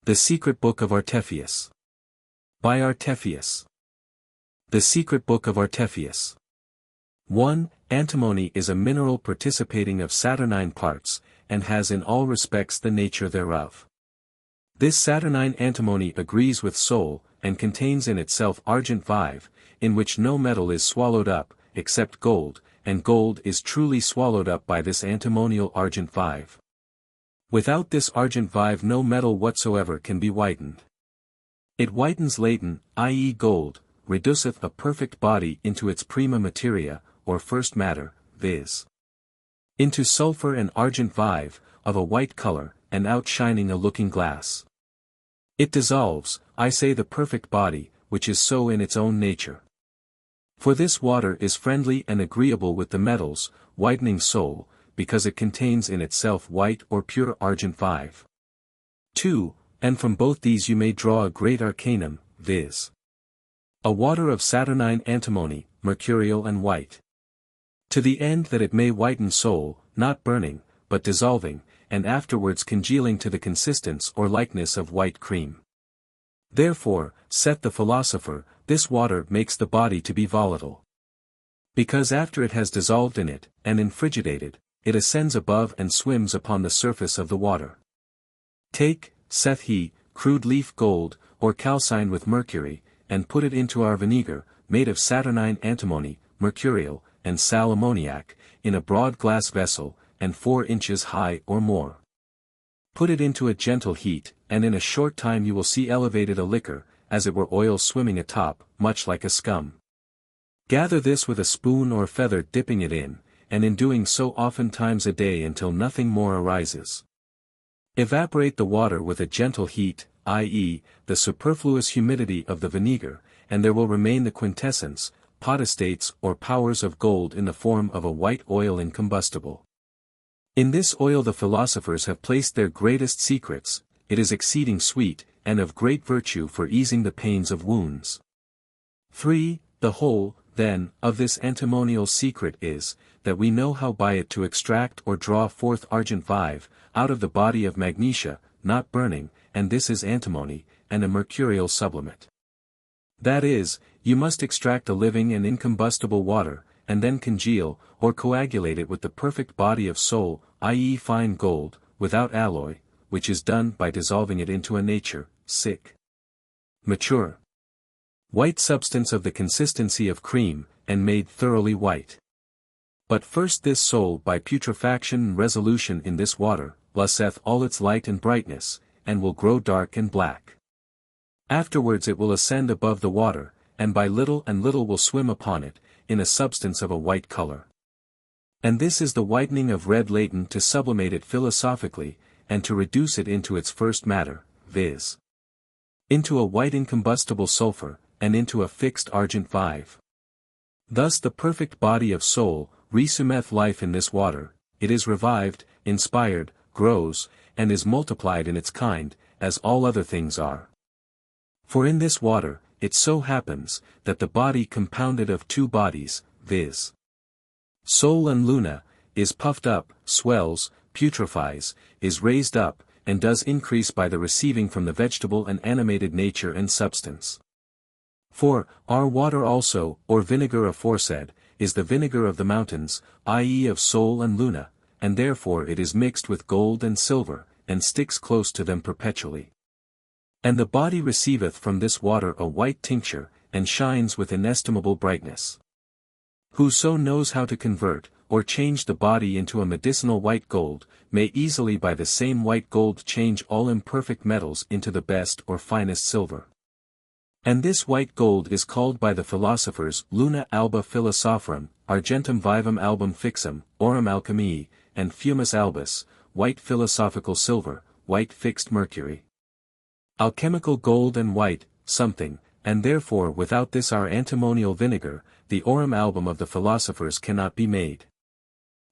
The Secret Book of Artephius. By Artephius. The Secret Book of Artephius. 1. Antimony is a mineral participating of saturnine parts, and has in all respects the nature thereof. This saturnine antimony agrees with Sol, and contains in itself argent vive, in which no metal is swallowed up, except gold, and gold is truly swallowed up by this antimonial argent vive. Without this argent vive no metal whatsoever can be whitened. It whitens latent, i.e. gold, reduceth a perfect body into its prima materia, or first matter, viz. Into sulfur and argent vive, of a white color, and outshining a looking glass. It dissolves, I say the perfect body, which is so in its own nature. For this water is friendly and agreeable with the metals, whitening Sol, because it contains in itself white or pure argent vive. 2. And from both these you may draw a great arcanum, viz. A water of saturnine antimony, mercurial and white. To the end that it may whiten Sol, not burning, but dissolving, and afterwards congealing to the consistence or likeness of white cream. Therefore, saith the Philosopher, this water makes the body to be volatile. Because after it has dissolved in it, and infrigidated, it ascends above and swims upon the surface of the water. Take, saith he, crude leaf gold, or calcine with mercury, and put it into our vinegar, made of saturnine antimony, mercurial, and sal ammoniac, in a broad glass vessel, and 4 inches high or more. Put it into a gentle heat, and in a short time you will see elevated a liquor, as it were oil swimming atop, much like a scum. Gather this with a spoon or feather dipping it in, and in doing so oftentimes a day until nothing more arises. Evaporate the water with a gentle heat, i.e., the superfluous humidity of the vinegar, and there will remain the quintessence, potestates or powers of gold in the form of a white oil incombustible. In this oil the philosophers have placed their greatest secrets, it is exceeding sweet, and of great virtue for easing the pains of wounds. 3. The whole, then, of this antimonial secret is, that we know how by it to extract or draw forth argent vive, out of the body of magnesia, not burning, and this is antimony, and a mercurial sublimate. That is, you must extract a living and incombustible water, and then congeal, or coagulate it with the perfect body of Sol, i.e. fine gold, without alloy, which is done by dissolving it into a nature, mature. White substance of the consistency of cream, and made thoroughly white. But first this Sol by putrefaction and resolution in this water, loseth all its light and brightness, and will grow dark and black. Afterwards it will ascend above the water, and by little and little will swim upon it, in a substance of a white color. And this is the whitening of red latent to sublimate it philosophically, and to reduce it into its first matter, viz. Into a white incombustible sulfur, and into a fixed argent vive. Thus the perfect body of Sol, resumeth life in this water, it is revived, inspired, grows, and is multiplied in its kind, as all other things are. For in this water, it so happens, that the body compounded of 2 bodies, viz. Sol and Luna, is puffed up, swells, putrefies, is raised up, and does increase by the receiving from the vegetable and animated nature and substance. For, our water also, or vinegar aforesaid, is the vinegar of the mountains, i.e. of Sol and Luna, and therefore it is mixed with gold and silver, and sticks close to them perpetually. And the body receiveth from this water a white tincture, and shines with inestimable brightness. Whoso knows how to convert, or change the body into a medicinal white gold, may easily by the same white gold change all imperfect metals into the best or finest silver. And this white gold is called by the philosophers luna alba philosophorum, argentum vivum album fixum, aurum alchemiae, and fumus albus, white philosophical silver, white fixed mercury. Alchemical gold and white, something, and therefore without this our antimonial vinegar, the aurum album of the philosophers cannot be made.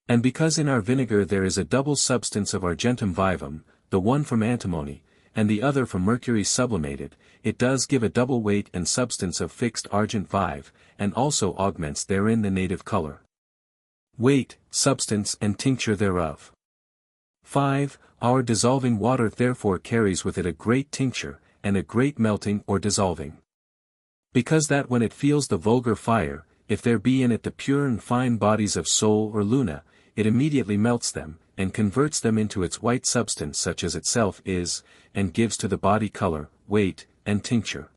And because in our vinegar there is a double substance of argentum vivum, the one from antimony, and the other from mercury sublimated, it does give a double weight and substance of fixed argent vive, and also augments therein the native color, weight, substance and tincture thereof. 5. Our dissolving water therefore carries with it a great tincture, and a great melting or dissolving. Because that when it feels the vulgar fire, if there be in it the pure and fine bodies of Sol or Luna, it immediately melts them, and converts them into its white substance such as itself is, and gives to the body color, weight, and tincture.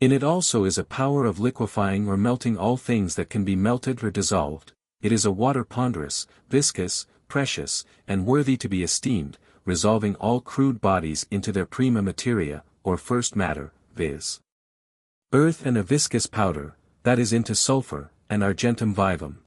In it also is a power of liquefying or melting all things that can be melted or dissolved. It is a water ponderous, viscous, precious, and worthy to be esteemed, resolving all crude bodies into their prima materia, or first matter, viz. Earth, and a viscous powder, that is into sulfur, and argentum vivum.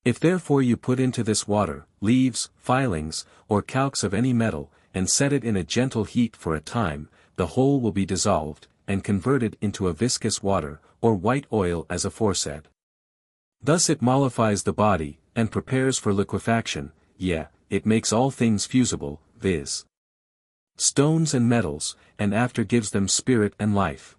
If therefore you put into this water, leaves, filings, or calx of any metal, and set it in a gentle heat for a time, the whole will be dissolved, and converted into a viscous water, or white oil as aforesaid. Thus it mollifies the body, and prepares for liquefaction, yea, it makes all things fusible, viz. stones and metals, and after gives them spirit and life.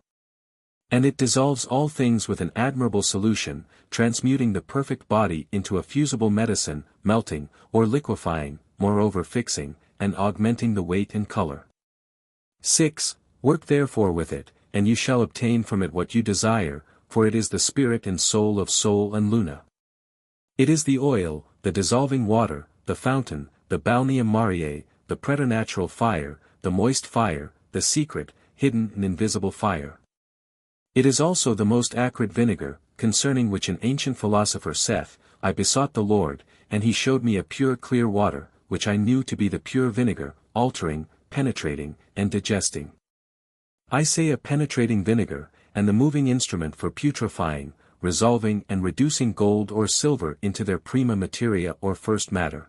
And it dissolves all things with an admirable solution, transmuting the perfect body into a fusible medicine, melting, or liquefying, moreover fixing, and augmenting the weight and color. 6. Work therefore with it, and you shall obtain from it what you desire, for it is the spirit and soul of Sol and Luna. It is the oil, the dissolving water, the fountain, the balneum mariae, the preternatural fire, the moist fire, the secret, hidden and invisible fire. It is also the most acrid vinegar, concerning which an ancient philosopher saith, I besought the Lord, and he showed me a pure clear water, which I knew to be the pure vinegar, altering, penetrating, and digesting. I say a penetrating vinegar, and the moving instrument for putrefying, resolving and reducing gold or silver into their prima materia or first matter.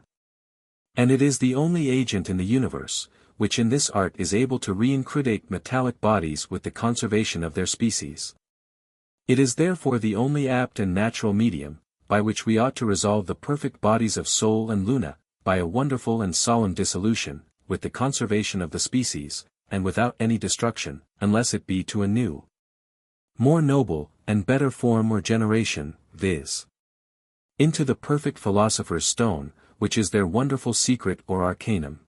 And it is the only agent in the universe, which in this art is able to reincrudate metallic bodies with the conservation of their species. It is therefore the only apt and natural medium, by which we ought to resolve the perfect bodies of Sol and Luna, by a wonderful and solemn dissolution, with the conservation of the species, and without any destruction, unless it be to a new, more noble, and better form or generation, viz. into the perfect philosopher's stone, which is their wonderful secret or arcanum.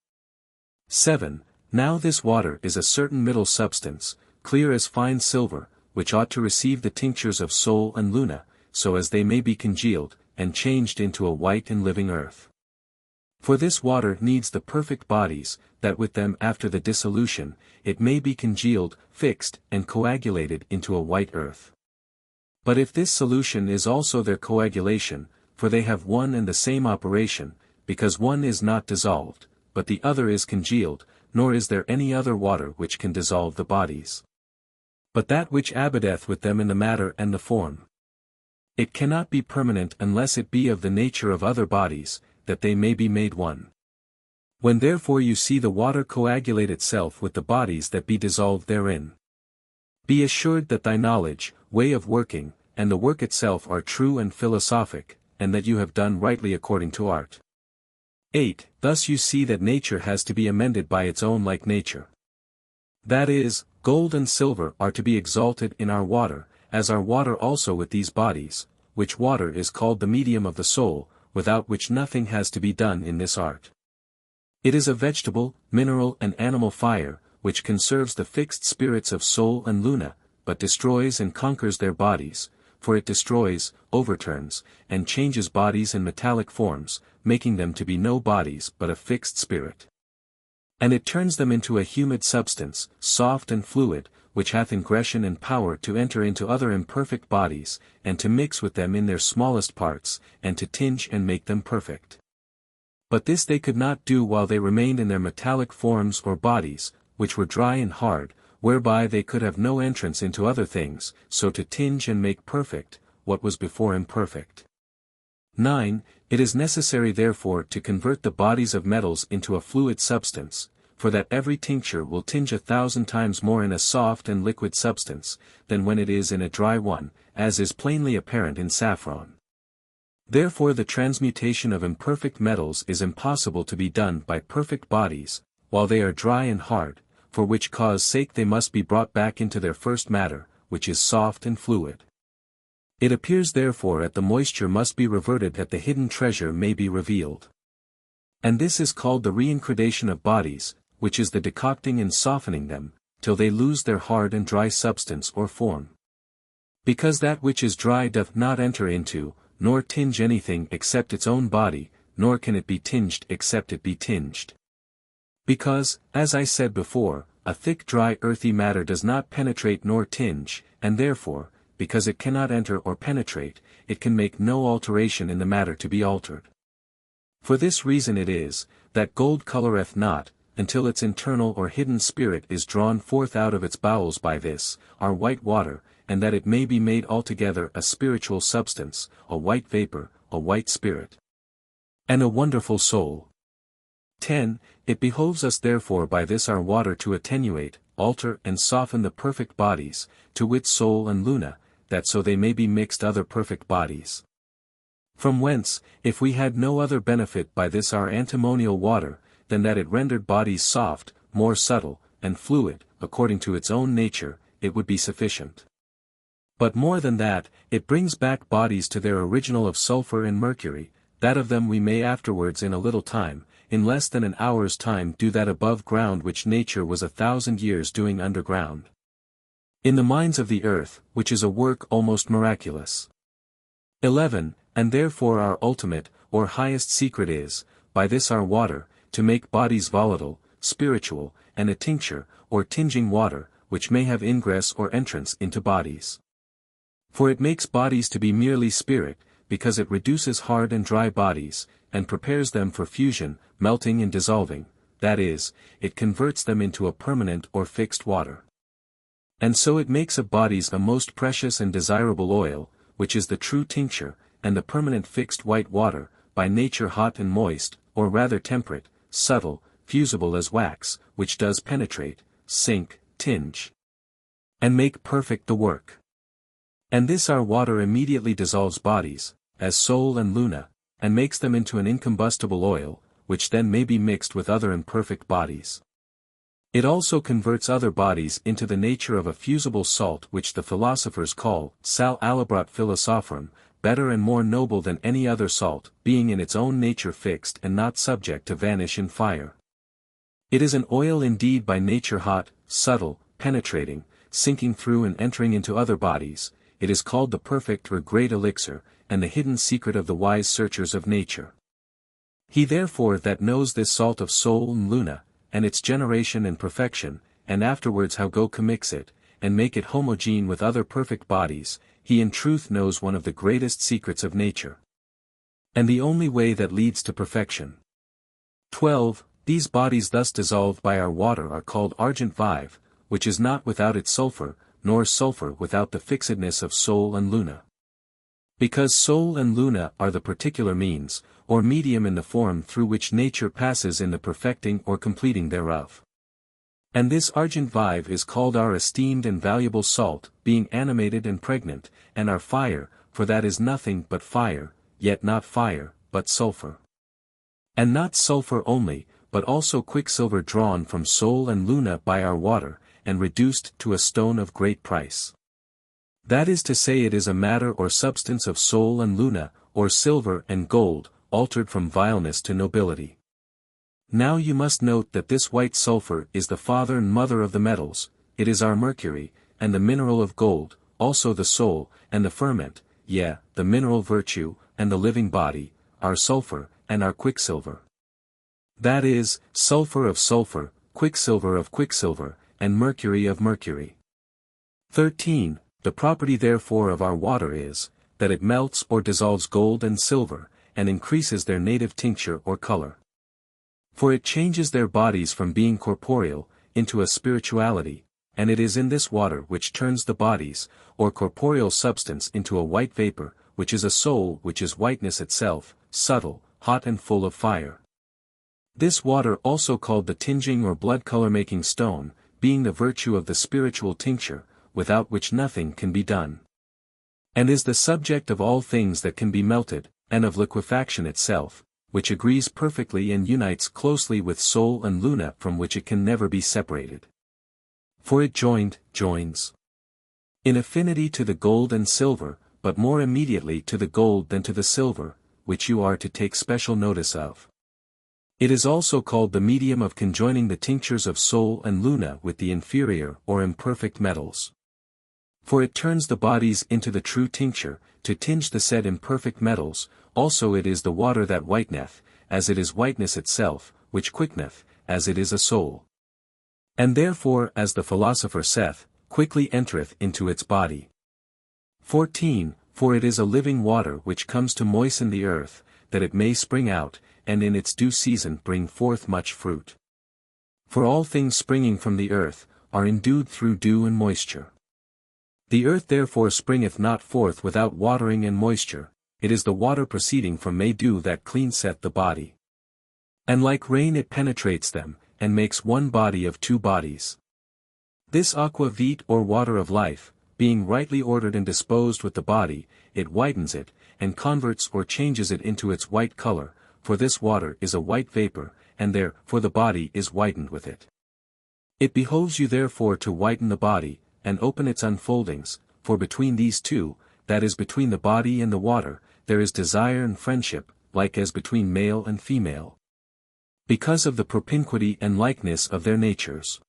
7. Now this water is a certain middle substance, clear as fine silver, which ought to receive the tinctures of Sol and Luna, so as they may be congealed, and changed into a white and living earth. For this water needs the perfect bodies, that with them after the dissolution, it may be congealed, fixed, and coagulated into a white earth. But if this solution is also their coagulation, for they have one and the same operation, because one is not dissolved, but the other is congealed, nor is there any other water which can dissolve the bodies, but that which abideth with them in the matter and the form. It cannot be permanent unless it be of the nature of other bodies, that they may be made one. When therefore you see the water coagulate itself with the bodies that be dissolved therein, be assured that thy knowledge, way of working, and the work itself are true and philosophic, and that you have done rightly according to art. 8. Thus you see that nature has to be amended by its own like nature. That is, gold and silver are to be exalted in our water, as our water also with these bodies, which water is called the medium of the soul, without which nothing has to be done in this art. It is a vegetable, mineral and animal fire, which conserves the fixed spirits of Sol and Luna, but destroys and conquers their bodies, for it destroys, overturns, and changes bodies and metallic forms, making them to be no bodies but a fixed spirit. And it turns them into a humid substance, soft and fluid, which hath ingression and power to enter into other imperfect bodies, and to mix with them in their smallest parts, and to tinge and make them perfect. But this they could not do while they remained in their metallic forms or bodies, which were dry and hard, whereby they could have no entrance into other things, so to tinge and make perfect, what was before imperfect. 9. It is necessary therefore to convert the bodies of metals into a fluid substance, for that every tincture will tinge 1,000 times more in a soft and liquid substance, than when it is in a dry one, as is plainly apparent in saffron. Therefore the transmutation of imperfect metals is impossible to be done by perfect bodies, while they are dry and hard, for which cause sake they must be brought back into their first matter, which is soft and fluid. It appears therefore that the moisture must be reverted that the hidden treasure may be revealed. And this is called the reincredation of bodies, which is the decocting and softening them, till they lose their hard and dry substance or form. Because that which is dry doth not enter into, nor tinge anything except its own body, nor can it be tinged except it be tinged. Because, as I said before, a thick dry earthy matter does not penetrate nor tinge, and therefore, because it cannot enter or penetrate, it can make no alteration in the matter to be altered. For this reason it is, that gold coloreth not, until its internal or hidden spirit is drawn forth out of its bowels by this, our white water, and that it may be made altogether a spiritual substance, a white vapor, a white spirit, and a wonderful soul. 10. It behoves us therefore by this our water to attenuate, alter and soften the perfect bodies, to wit soul and luna, that so they may be mixed other perfect bodies. From whence, if we had no other benefit by this our antimonial water, than that it rendered bodies soft, more subtle, and fluid, according to its own nature, it would be sufficient. But more than that, it brings back bodies to their original of sulfur and mercury, that of them we may afterwards in a little time, in less than an hour's time do that above ground which nature was 1,000 years doing underground. In the mines of the earth, which is a work almost miraculous. 11. And therefore our ultimate, or highest secret is, by this our water, to make bodies volatile, spiritual, and a tincture, or tinging water, which may have ingress or entrance into bodies. For it makes bodies to be merely spirit, because it reduces hard and dry bodies, and prepares them for fusion, melting and dissolving, that is, it converts them into a permanent or fixed water. And so it makes of bodies a most precious and desirable oil, which is the true tincture, and the permanent fixed white water, by nature hot and moist, or rather temperate, subtle, fusible as wax, which does penetrate, sink, tinge, and make perfect the work. And this our water immediately dissolves bodies, as Sol and Luna, and makes them into an incombustible oil, which then may be mixed with other imperfect bodies. It also converts other bodies into the nature of a fusible salt which the philosophers call sal alabrat philosophorum, better and more noble than any other salt, being in its own nature fixed and not subject to vanish in fire. It is an oil indeed by nature hot, subtle, penetrating, sinking through and entering into other bodies. It is called the perfect or great elixir, and the hidden secret of the wise searchers of nature. He therefore that knows this salt of Sol and Luna, and its generation and perfection, and afterwards how go commix it, and make it homogene with other perfect bodies, he in truth knows one of the greatest secrets of nature, and the only way that leads to perfection. 12. These bodies thus dissolved by our water are called argent vive, which is not without its sulfur, nor sulfur without the fixedness of Sol and Luna. Because Sol and Luna are the particular means, or medium in the form through which nature passes in the perfecting or completing thereof. And this argent vive is called our esteemed and valuable salt, being animated and pregnant, and our fire, for that is nothing but fire, yet not fire, but sulfur. And not sulfur only, but also quicksilver drawn from Sol and Luna by our water, and reduced to a stone of great price. That is to say it is a matter or substance of Sol and Luna, or silver and gold, altered from vileness to nobility. Now you must note that this white sulfur is the father and mother of the metals, it is our mercury, and the mineral of gold, also the soul, and the ferment, yea, the mineral virtue, and the living body, our sulfur, and our quicksilver. That is, sulfur of sulfur, quicksilver of quicksilver, and mercury of mercury. 13. The property therefore of our water is, that it melts or dissolves gold and silver, and increases their native tincture or color. For it changes their bodies from being corporeal, into a spirituality, and it is in this water which turns the bodies, or corporeal substance into a white vapor, which is a soul which is whiteness itself, subtle, hot and full of fire. This water also called the tinging or blood color-making stone, being the virtue of the spiritual tincture, without which nothing can be done. And is the subject of all things that can be melted, and of liquefaction itself, which agrees perfectly and unites closely with Sol and Luna from which it can never be separated. For it joins in affinity to the gold and silver, but more immediately to the gold than to the silver, which you are to take special notice of. It is also called the medium of conjoining the tinctures of Sol and Luna with the inferior or imperfect metals. For it turns the bodies into the true tincture, to tinge the said imperfect metals, also it is the water that whiteneth, as it is whiteness itself, which quickeneth, as it is a soul. And therefore as the Philosopher saith, quickly entereth into its body. 14. For it is a living water which comes to moisten the earth, that it may spring out, and in its due season bring forth much fruit. For all things springing from the earth, are endued through dew and moisture. The earth therefore springeth not forth without watering and moisture, it is the water proceeding from May dew that cleanseth the body. And like rain it penetrates them, and makes one body of two bodies. This aqua vitae or water of life, being rightly ordered and disposed with the body, it whitens it, and converts or changes it into its white color, for this water is a white vapor, and therefore the body is whitened with it. It behoves you therefore to whiten the body, and open its unfoldings, for between these two, that is between the body and the water, there is desire and friendship, like as between male and female. Because of the propinquity and likeness of their natures.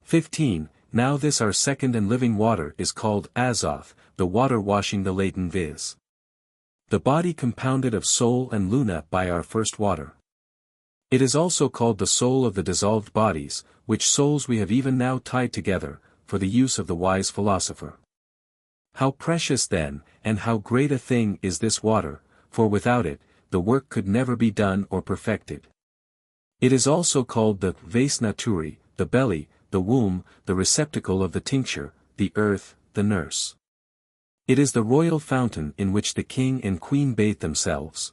15. Now this our second and living water is called Azoth, the water washing the latent viz. The body compounded of Sol and Luna by our first water. It is also called the soul of the dissolved bodies, which souls we have even now tied together, for the use of the wise philosopher. How precious then, and how great a thing is this water, for without it, the work could never be done or perfected. It is also called the vas naturae, the belly, the womb, the receptacle of the tincture, the earth, the nurse. It is the royal fountain in which the king and queen bathe themselves.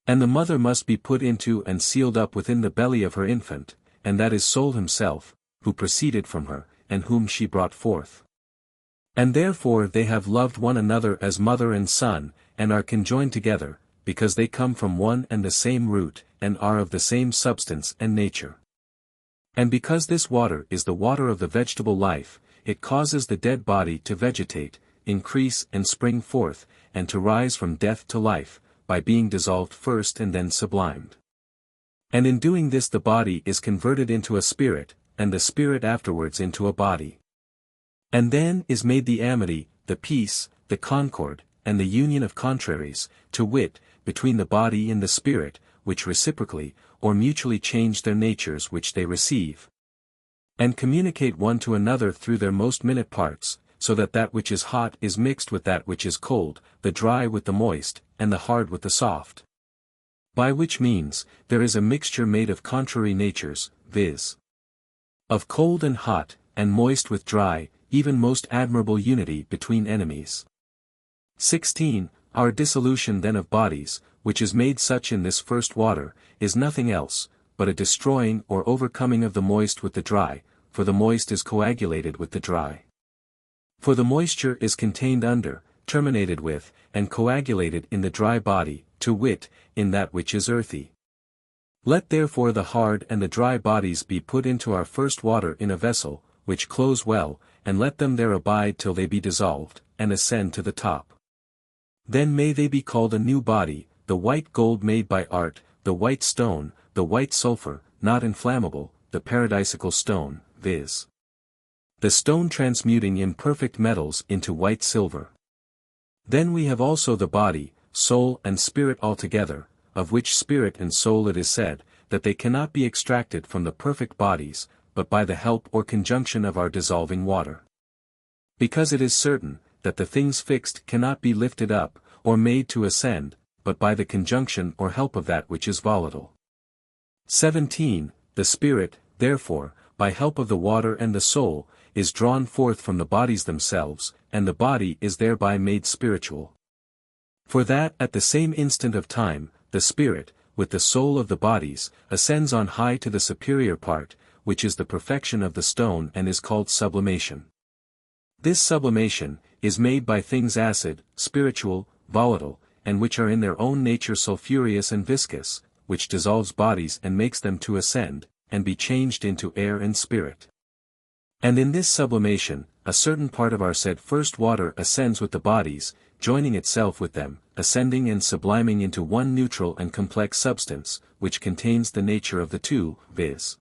And the mother must be put into and sealed up within the belly of her infant, and that is Sol himself, who proceeded from her, and whom she brought forth. And therefore they have loved one another as mother and son, and are conjoined together, because they come from one and the same root, and are of the same substance and nature. And because this water is the water of the vegetable life, it causes the dead body to vegetate, increase and spring forth, and to rise from death to life, by being dissolved first and then sublimed. And in doing this the body is converted into a spirit, and the spirit afterwards into a body. And then is made the amity, the peace, the concord, and the union of contraries, to wit, between the body and the spirit, which reciprocally, or mutually change their natures which they receive, and communicate one to another through their most minute parts, so that that which is hot is mixed with that which is cold, the dry with the moist, and the hard with the soft. By which means, there is a mixture made of contrary natures, viz. of cold and hot, and moist with dry, even most admirable unity between enemies. 16. Our dissolution then of bodies, which is made such in this first water, is nothing else, but a destroying or overcoming of the moist with the dry, for the moist is coagulated with the dry. For the moisture is contained under, terminated with, and coagulated in the dry body, to wit, in that which is earthy. Let therefore the hard and the dry bodies be put into our first water in a vessel, which close well, and let them there abide till they be dissolved, and ascend to the top. Then may they be called a new body, the white gold made by art, the white stone, the white sulphur, not inflammable, the paradisical stone, viz. the stone transmuting imperfect metals into white silver. Then we have also the body, soul and spirit altogether, of which spirit and soul it is said, that they cannot be extracted from the perfect bodies, but by the help or conjunction of our dissolving water. Because it is certain, that the things fixed cannot be lifted up, or made to ascend, but by the conjunction or help of that which is volatile. 17. The spirit, therefore, by help of the water and the soul, is drawn forth from the bodies themselves, and the body is thereby made spiritual. For that at the same instant of time, the spirit, with the soul of the bodies, ascends on high to the superior part, which is the perfection of the stone and is called sublimation. This sublimation, is made by things acid, spiritual, volatile, and which are in their own nature sulphureous and viscous, which dissolves bodies and makes them to ascend, and be changed into air and spirit. And in this sublimation, a certain part of our said first water ascends with the bodies, joining itself with them, ascending and subliming into one neutral and complex substance, which contains the nature of the two, viz.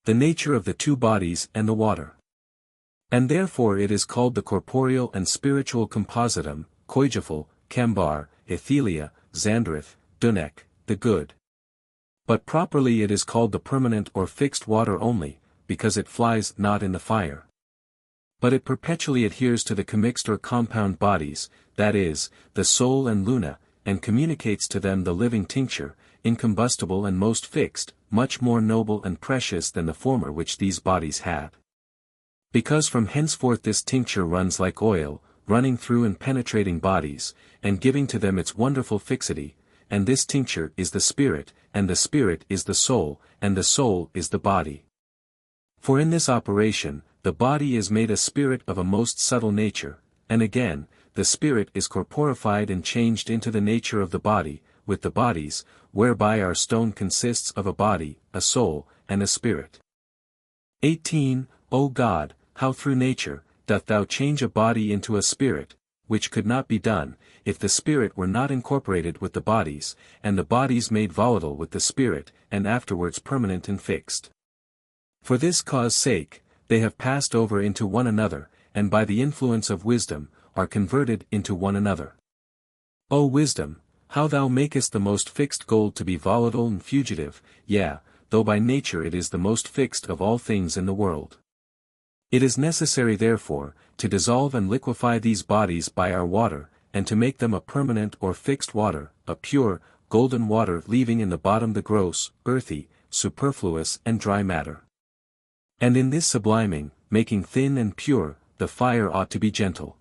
the nature of the two bodies and the water. And therefore it is called the corporeal and spiritual compositum, Koijophil, Kambar, Ethelia, Xandrith, Dunek, the good. But properly it is called the permanent or fixed water only, because it flies not in the fire. But it perpetually adheres to the commixed or compound bodies, that is, the soul and luna, and communicates to them the living tincture, incombustible and most fixed, much more noble and precious than the former which these bodies had. Because from henceforth this tincture runs like oil, running through and penetrating bodies, and giving to them its wonderful fixity, and this tincture is the spirit, and the spirit is the soul, and the soul is the body. For in this operation, the body is made a spirit of a most subtle nature, and again, the spirit is corporified and changed into the nature of the body, with the bodies, whereby our stone consists of a body, a soul, and a spirit. 18. O God, how through nature, doth thou change a body into a spirit, which could not be done, if the spirit were not incorporated with the bodies, and the bodies made volatile with the spirit, and afterwards permanent and fixed. For this cause sake, they have passed over into one another, and by the influence of wisdom, are converted into one another. O wisdom, how thou makest the most fixed gold to be volatile and fugitive, yea, though by nature it is the most fixed of all things in the world. It is necessary therefore, to dissolve and liquefy these bodies by our water, and to make them a permanent or fixed water, a pure, golden water leaving in the bottom the gross, earthy, superfluous and dry matter. And in this subliming, making thin and pure, the fire ought to be gentle.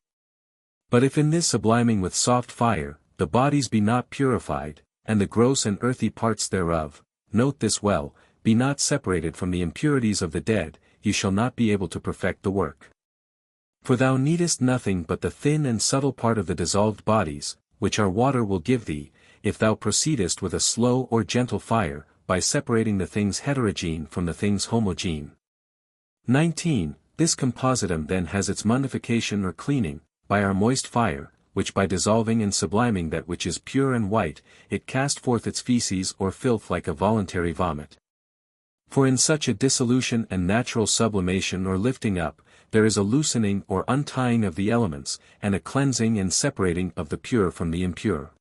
But if in this subliming with soft fire, the bodies be not purified, and the gross and earthy parts thereof, note this well, be not separated from the impurities of the dead, you shall not be able to perfect the work. For thou needest nothing but the thin and subtle part of the dissolved bodies, which our water will give thee, if thou proceedest with a slow or gentle fire, by separating the things heterogene from the things homogene. 19. This compositum then has its modification or cleaning, by our moist fire, which by dissolving and subliming that which is pure and white, it cast forth its feces or filth like a voluntary vomit. For in such a dissolution and natural sublimation or lifting up, there is a loosening or untying of the elements, and a cleansing and separating of the pure from the impure.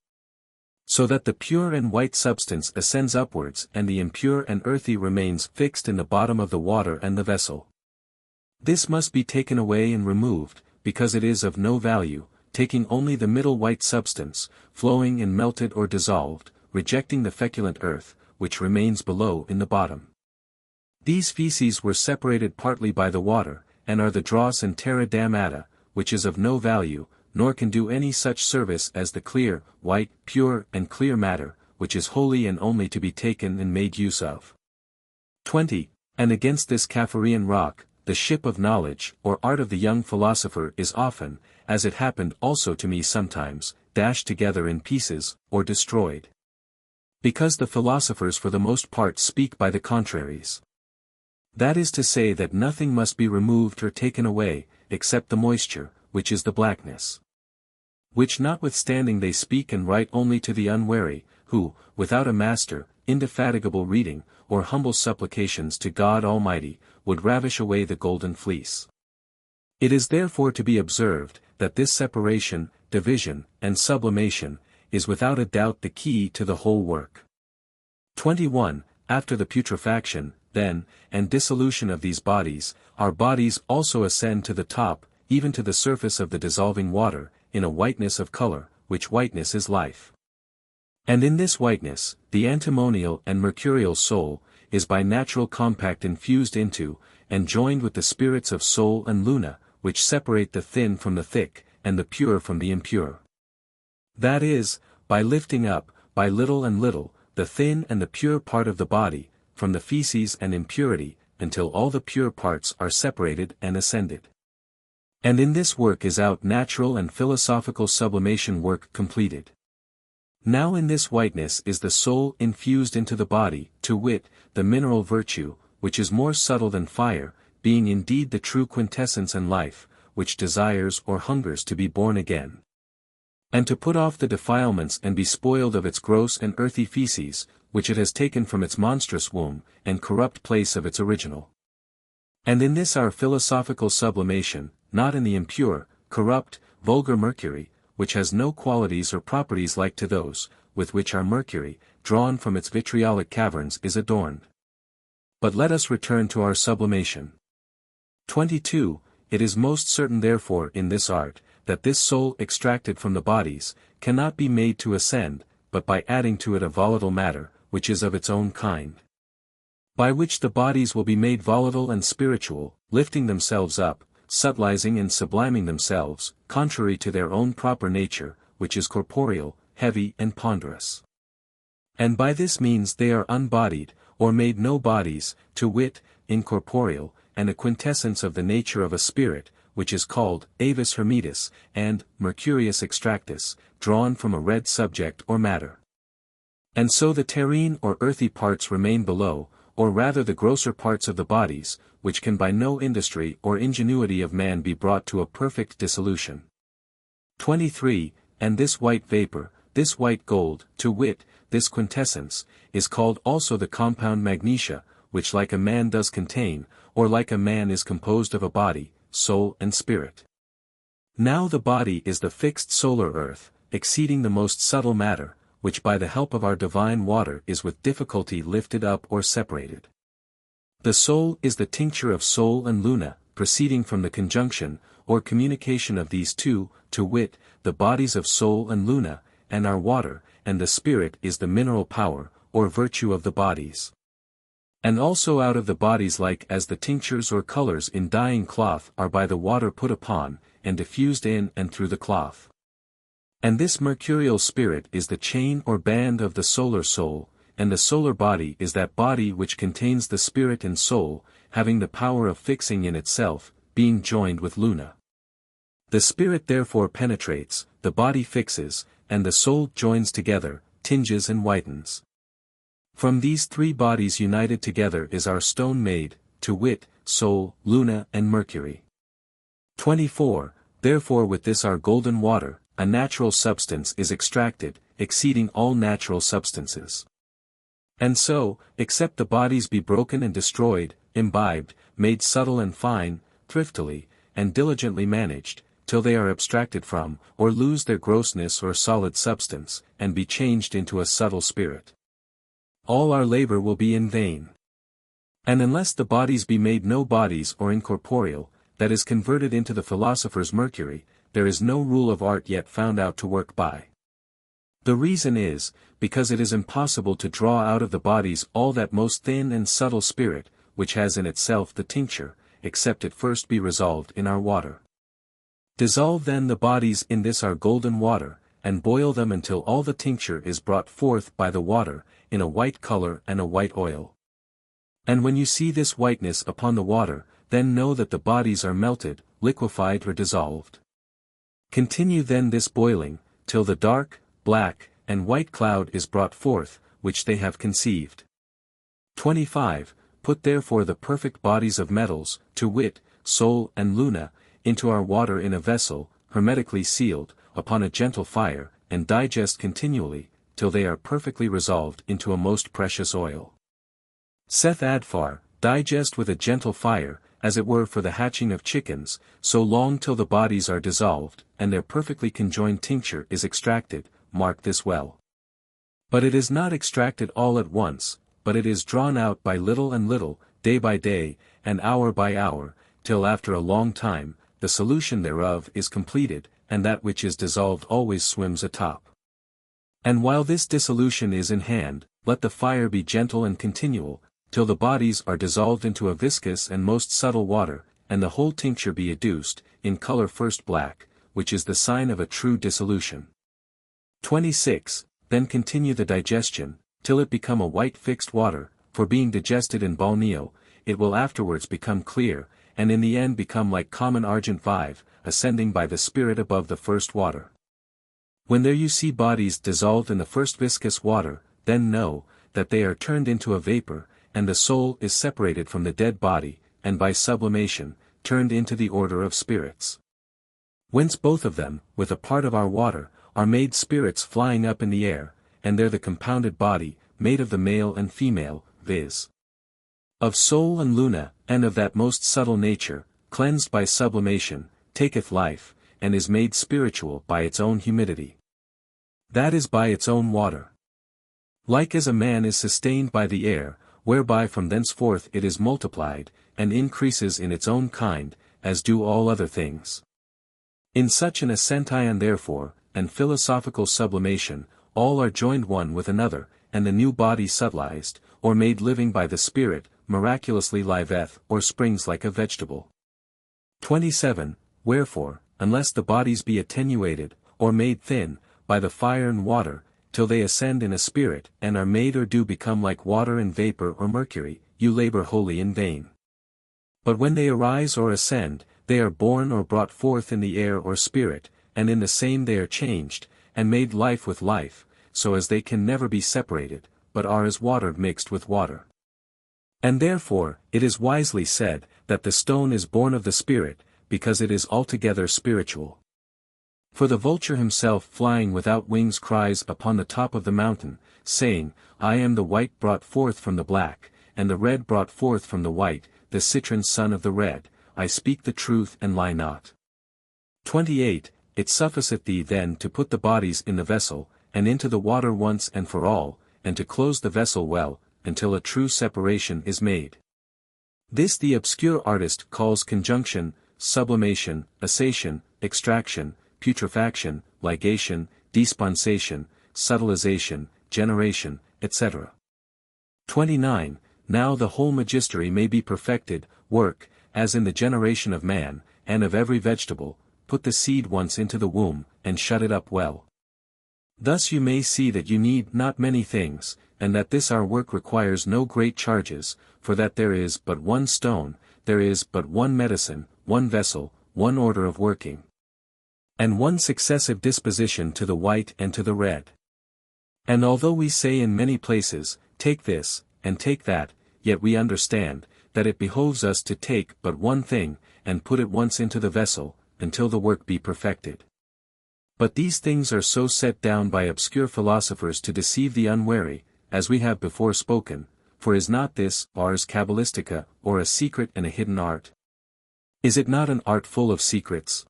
So that the pure and white substance ascends upwards and the impure and earthy remains fixed in the bottom of the water and the vessel. This must be taken away and removed, because it is of no value, taking only the middle white substance, flowing and melted or dissolved, rejecting the feculent earth, which remains below in the bottom. These feces were separated partly by the water, and are the dross and terra damnata, which is of no value, nor can do any such service as the clear, white, pure and clear matter, which is wholly and only to be taken and made use of. 20. And against this Capharean rock, the ship of knowledge, or art of the young philosopher is often, as it happened also to me sometimes, dashed together in pieces, or destroyed. Because the philosophers for the most part speak by the contraries. That is to say that nothing must be removed or taken away, except the moisture, which is the blackness. Which notwithstanding they speak and write only to the unwary, who, without a master, indefatigable reading, or humble supplications to God Almighty, would ravish away the golden fleece. It is therefore to be observed, that this separation, division, and sublimation, is without a doubt the key to the whole work. 21. After the putrefaction, then, and dissolution of these bodies, our bodies also ascend to the top, even to the surface of the dissolving water, in a whiteness of color, which whiteness is life. And in this whiteness, the antimonial and mercurial soul, is by natural compact infused into, and joined with the spirits of soul and luna, which separate the thin from the thick, and the pure from the impure. That is, by lifting up, by little and little, the thin and the pure part of the body, from the feces and impurity, until all the pure parts are separated and ascended. And in this work is out natural and philosophical sublimation work completed. Now in this whiteness is the soul infused into the body, to wit, the mineral virtue, which is more subtle than fire, being indeed the true quintessence and life, which desires or hungers to be born again. And to put off the defilements and be spoiled of its gross and earthy feces, which it has taken from its monstrous womb, and corrupt place of its original. And in this our philosophical sublimation, not in the impure, corrupt, vulgar mercury, which has no qualities or properties like to those, with which our mercury, drawn from its vitriolic caverns is adorned. But let us return to our sublimation. 22. It is most certain therefore in this art, that this soul extracted from the bodies, cannot be made to ascend, but by adding to it a volatile matter, which is of its own kind. By which the bodies will be made volatile and spiritual, lifting themselves up, subtilizing and subliming themselves, contrary to their own proper nature, which is corporeal, heavy and ponderous. And by this means they are unbodied, or made no bodies, to wit, incorporeal, and a quintessence of the nature of a spirit, which is called avis hermetis, and mercurius extractus, drawn from a red subject or matter. And so the terrene or earthy parts remain below, or rather the grosser parts of the bodies, which can by no industry or ingenuity of man be brought to a perfect dissolution. 23. And this white vapor, this white gold, to wit, this quintessence, is called also the compound magnesia, which like a man does contain, or like a man is composed of a body, soul and spirit. Now the body is the fixed solar earth, exceeding the most subtle matter, which by the help of our divine water is with difficulty lifted up or separated. The soul is the tincture of Sol and Luna, proceeding from the conjunction, or communication of these two, to wit, the bodies of Sol and Luna, and our water, and the spirit is the mineral power, or virtue of the bodies. And also out of the bodies like as the tinctures or colors in dyeing cloth are by the water put upon, and diffused in and through the cloth. And this mercurial spirit is the chain or band of the solar soul, and the solar body is that body which contains the spirit and soul, having the power of fixing in itself, being joined with Luna. The spirit therefore penetrates, the body fixes, and the soul joins together, tinges and whitens. From these three bodies united together is our stone made, to wit, Sol, Luna and Mercury. 24. Therefore with this our golden water, a natural substance is extracted, exceeding all natural substances. And so, except the bodies be broken and destroyed, imbibed, made subtle and fine, thriftily, and diligently managed, till they are abstracted from, or lose their grossness or solid substance, and be changed into a subtle spirit, all our labor will be in vain. And unless the bodies be made no bodies or incorporeal, that is converted into the philosopher's mercury, there is no rule of art yet found out to work by. The reason is, because it is impossible to draw out of the bodies all that most thin and subtle spirit, which has in itself the tincture, except it first be resolved in our water. Dissolve then the bodies in this our golden water, and boil them until all the tincture is brought forth by the water, in a white color and a white oil. And when you see this whiteness upon the water, then know that the bodies are melted, liquefied or dissolved. Continue then this boiling, till the dark, black, and white cloud is brought forth, which they have conceived. 25. Put therefore the perfect bodies of metals, to wit, Sol and Luna, into our water in a vessel, hermetically sealed, upon a gentle fire, and digest continually, till they are perfectly resolved into a most precious oil. Saith Adfar, digest with a gentle fire, as it were for the hatching of chickens, so long till the bodies are dissolved, and their perfectly conjoined tincture is extracted, mark this well. But it is not extracted all at once, but it is drawn out by little and little, day by day, and hour by hour, till after a long time, the solution thereof is completed, and that which is dissolved always swims atop. And while this dissolution is in hand, let the fire be gentle and continual, till the bodies are dissolved into a viscous and most subtle water, and the whole tincture be adduced, in color first black, which is the sign of a true dissolution. 26. Then continue the digestion, till it become a white fixed water, for being digested in balneo, it will afterwards become clear, and in the end become like common argent vive, ascending by the spirit above the first water. When there you see bodies dissolved in the first viscous water, then know, that they are turned into a vapor, and the soul is separated from the dead body, and by sublimation, turned into the order of spirits. Whence both of them, with a part of our water, are made spirits flying up in the air, and they're the compounded body, made of the male and female, viz. Of soul and luna, and of that most subtle nature, cleansed by sublimation, taketh life, and is made spiritual by its own humidity. That is by its own water. Like as a man is sustained by the air, whereby from thenceforth it is multiplied, and increases in its own kind, as do all other things. In such an ascension therefore, and philosophical sublimation, all are joined one with another, and the new body subtilized, or made living by the Spirit, miraculously liveth or springs like a vegetable. 27. Wherefore, unless the bodies be attenuated, or made thin, by the fire and water, till they ascend in a spirit, and are made or do become like water and vapor or mercury, you labor wholly in vain. But when they arise or ascend, they are born or brought forth in the air or spirit, and in the same they are changed, and made life with life, so as they can never be separated, but are as water mixed with water. And therefore, it is wisely said, that the stone is born of the Spirit, because it is altogether spiritual. For the vulture himself flying without wings cries upon the top of the mountain, saying, I am the white brought forth from the black, and the red brought forth from the white, the citron son of the red, I speak the truth and lie not. 28. It sufficeth thee then to put the bodies in the vessel, and into the water once and for all, and to close the vessel well, until a true separation is made. This the obscure artist calls conjunction, sublimation, assation, extraction, putrefaction, ligation, desponsation, subtilization, generation, etc. 29. Now the whole magistery may be perfected, work, as in the generation of man, and of every vegetable, put the seed once into the womb, and shut it up well. Thus you may see that you need not many things, and that this our work requires no great charges, for that there is but one stone, there is but one medicine, one vessel, one order of working, and one successive disposition to the white and to the red. And although we say in many places, take this, and take that, yet we understand, that it behoves us to take but one thing, and put it once into the vessel, until the work be perfected. But these things are so set down by obscure philosophers to deceive the unwary, as we have before spoken, for is not this ars cabalistica, or a secret and a hidden art? Is it not an art full of secrets?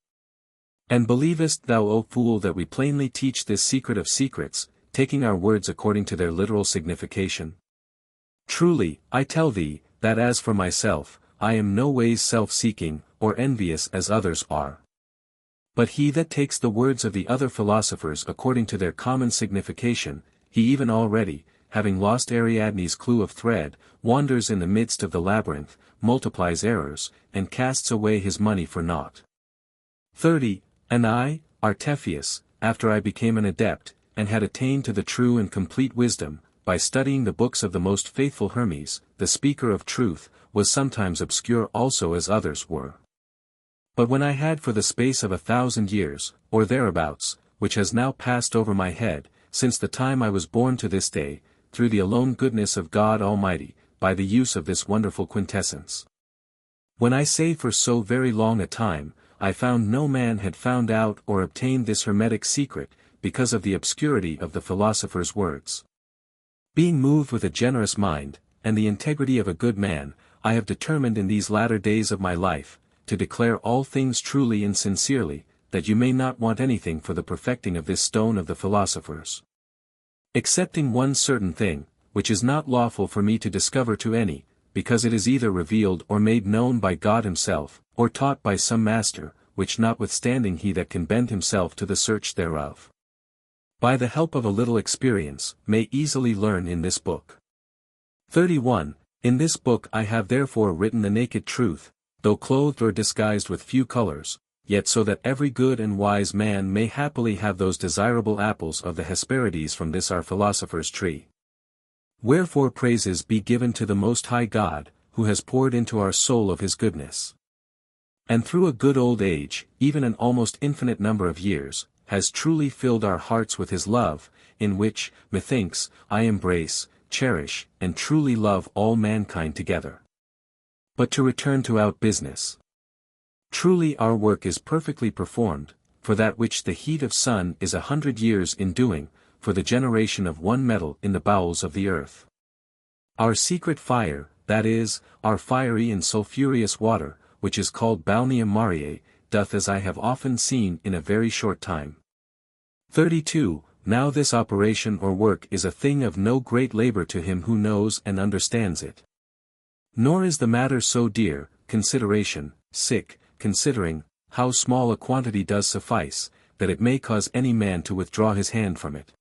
And believest thou, O fool, that we plainly teach this secret of secrets, taking our words according to their literal signification? Truly, I tell thee, that as for myself, I am no ways self-seeking, or envious as others are. But he that takes the words of the other philosophers according to their common signification, he even already, having lost Ariadne's clue of thread, wanders in the midst of the labyrinth, multiplies errors, and casts away his money for naught. 30. And I, Artephius, after I became an adept, and had attained to the true and complete wisdom, by studying the books of the most faithful Hermes, the speaker of truth, was sometimes obscure also as others were. But when I had for the space of 1,000 years, or thereabouts, which has now passed over my head, since the time I was born to this day, through the alone goodness of God Almighty, by the use of this wonderful quintessence. When I say for so very long a time, I found no man had found out or obtained this hermetic secret, because of the obscurity of the philosopher's words. Being moved with a generous mind, and the integrity of a good man, I have determined in these latter days of my life, to declare all things truly and sincerely, that you may not want anything for the perfecting of this stone of the philosophers. Excepting one certain thing, which is not lawful for me to discover to any, because it is either revealed or made known by God himself, or taught by some master, which notwithstanding he that can bend himself to the search thereof, by the help of a little experience, may easily learn in this book. 31. In this book I have therefore written the naked truth, though clothed or disguised with few colors, yet so that every good and wise man may happily have those desirable apples of the Hesperides from this our philosopher's tree. Wherefore praises be given to the Most High God, who has poured into our soul of his goodness. And through a good old age, even an almost infinite number of years, has truly filled our hearts with his love, in which, methinks, I embrace, cherish, and truly love all mankind together. But to return to our business. Truly our work is perfectly performed, for that which the heat of sun is 100 years in doing, for the generation of one metal in the bowels of the earth. Our secret fire, that is, our fiery and sulphureous water, which is called balneum mariae, doth as I have often seen in a very short time. 32. Now this operation or work is a thing of no great labor to him who knows and understands it. Nor is the matter so dear, consideration, considering, how small a quantity does suffice, that it may cause any man to withdraw his hand from it.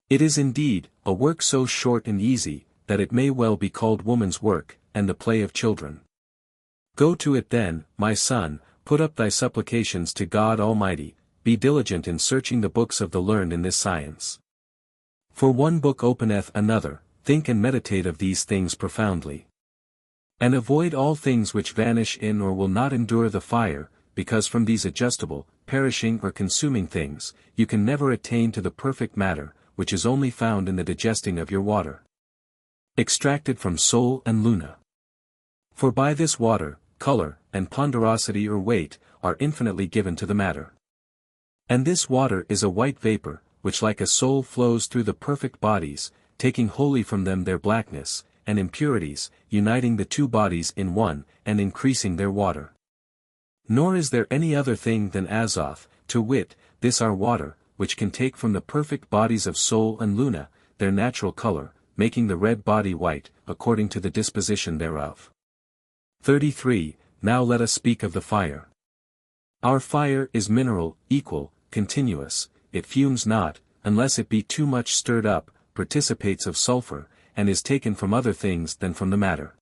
It is indeed, a work so short and easy, that it may well be called woman's work, and the play of children. Go to it then, my son, put up thy supplications to God Almighty, be diligent in searching the books of the learned in this science. For one book openeth another, think and meditate of these things profoundly. And avoid all things which vanish in or will not endure the fire, because from these adjustable, perishing or consuming things, you can never attain to the perfect matter, which is only found in the digesting of your water, extracted from Sol and Luna. For by this water, color, and ponderosity or weight, are infinitely given to the matter. And this water is a white vapor, which like a soul flows through the perfect bodies, taking wholly from them their blackness, and impurities, uniting the two bodies in one, and increasing their water. Nor is there any other thing than Azoth, to wit, this our water, which can take from the perfect bodies of Sol and Luna, their natural color, making the red body white, according to the disposition thereof. 33. Now let us speak of the fire. Our fire is mineral, equal, continuous, it fumes not, unless it be too much stirred up, participates of sulfur, and is taken from other things than from the matter.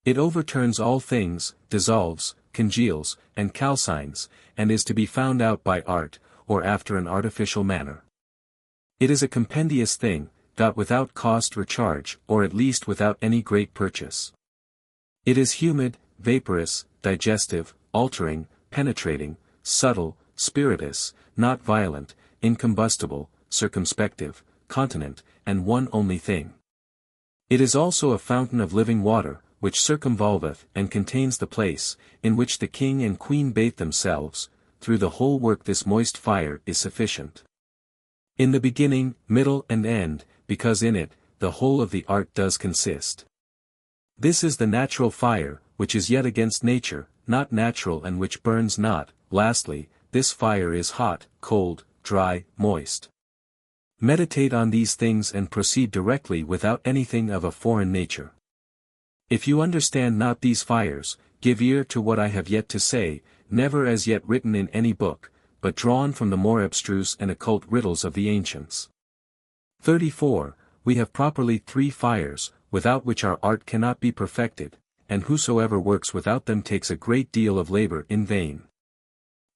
It overturns all things, dissolves, congeals, and calcines, and is to be found out by art, or after an artificial manner. It is a compendious thing, got without cost or charge, or at least without any great purchase. It is humid, vaporous, digestive, altering, penetrating, subtle, spiritus, not violent, incombustible, circumspective, continent, and one only thing. It is also a fountain of living water, which circumvolveth and contains the place, in which the king and queen bathe themselves. Through the whole work this moist fire is sufficient. In the beginning, middle and end, because in it, the whole of the art does consist. This is the natural fire, which is yet against nature, not natural and which burns not. Lastly, this fire is hot, cold, dry, moist. Meditate on these things and proceed directly without anything of a foreign nature. If you understand not these fires, give ear to what I have yet to say, never as yet written in any book, but drawn from the more abstruse and occult riddles of the ancients. 34. We have properly 3 fires, without which our art cannot be perfected, and whosoever works without them takes a great deal of labor in vain.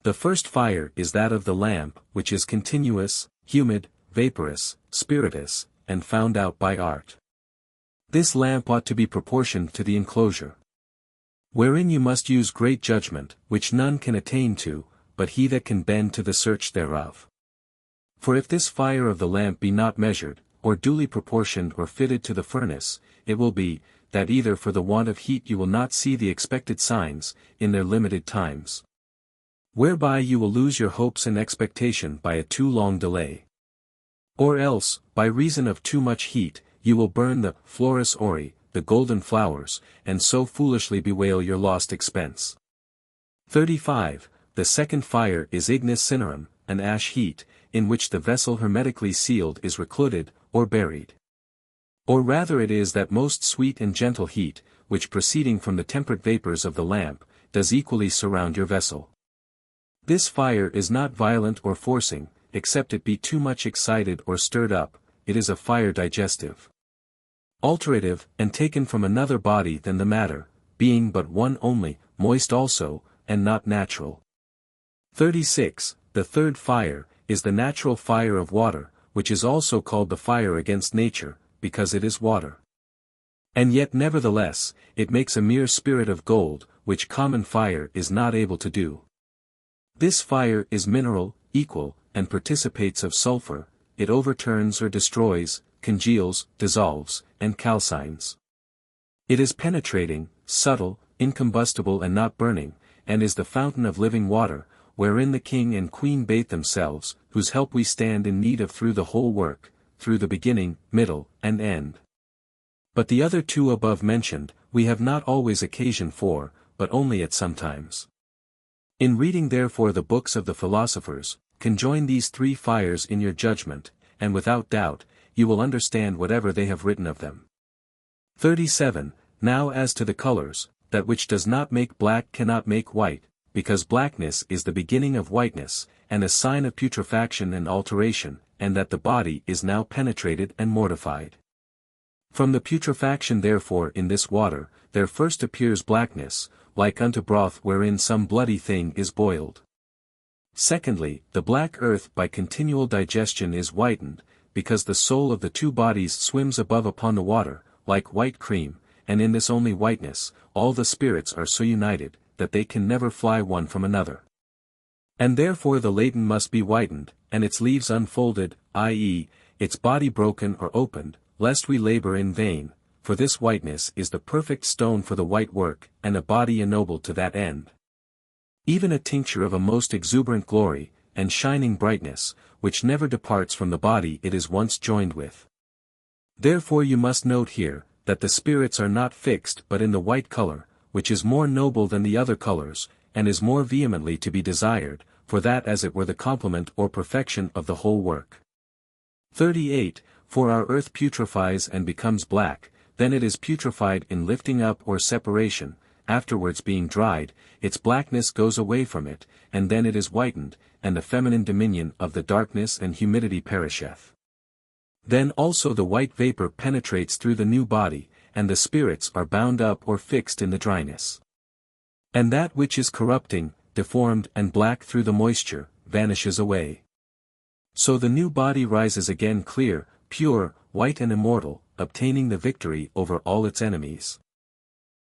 The first fire is that of the lamp, which is continuous, humid, vaporous, spiritus, and found out by art. This lamp ought to be proportioned to the enclosure, wherein you must use great judgment, which none can attain to, but he that can bend to the search thereof. For if this fire of the lamp be not measured, or duly proportioned or fitted to the furnace, it will be, that either for the want of heat you will not see the expected signs, in their limited times, whereby you will lose your hopes and expectation by a too long delay. Or else, by reason of too much heat, you will burn the florus ori, the golden flowers, and so foolishly bewail your lost expense. 35. The second fire is ignis cinerum, an ash heat, in which the vessel hermetically sealed is recluded, or buried. Or rather it is that most sweet and gentle heat, which proceeding from the temperate vapors of the lamp, does equally surround your vessel. This fire is not violent or forcing, except it be too much excited or stirred up, it is a fire digestive, alterative, and taken from another body than the matter, being but one only, moist also, and not natural. 36. The third fire, is the natural fire of water, which is also called the fire against nature, because it is water. And yet nevertheless, it makes a mere spirit of gold, which common fire is not able to do. This fire is mineral, equal, and participates of sulfur, it overturns or destroys, congeals, dissolves, and calcines. It is penetrating, subtle, incombustible and not burning, and is the fountain of living water, wherein the king and queen bathe themselves, whose help we stand in need of through the whole work, through the beginning, middle, and end. But the other two above mentioned, we have not always occasion for, but only at some times. In reading therefore the books of the philosophers, conjoin these three fires in your judgment, and without doubt, you will understand whatever they have written of them. 37. Now as to the colors, that which does not make black cannot make white, because blackness is the beginning of whiteness, and a sign of putrefaction and alteration, and that the body is now penetrated and mortified. From the putrefaction therefore in this water, there first appears blackness, like unto broth wherein some bloody thing is boiled. Secondly, the black earth by continual digestion is whitened, because the soul of the two bodies swims above upon the water, like white cream, and in this only whiteness, all the spirits are so united, that they can never fly one from another. And therefore the laden must be whitened, and its leaves unfolded, i.e., its body broken or opened, lest we labor in vain, for this whiteness is the perfect stone for the white work, and a body ennobled to that end. Even a tincture of a most exuberant glory, and shining brightness, which never departs from the body it is once joined with. Therefore you must note here, that the spirits are not fixed but in the white color, which is more noble than the other colors, and is more vehemently to be desired, for that as it were the complement or perfection of the whole work. 38. For our earth putrefies and becomes black, then it is putrefied in lifting up or separation, afterwards being dried, its blackness goes away from it, and then it is whitened, and the feminine dominion of the darkness and humidity perisheth. Then also the white vapor penetrates through the new body, and the spirits are bound up or fixed in the dryness. And that which is corrupting, deformed and black through the moisture, vanishes away. So the new body rises again clear, pure, white and immortal, obtaining the victory over all its enemies.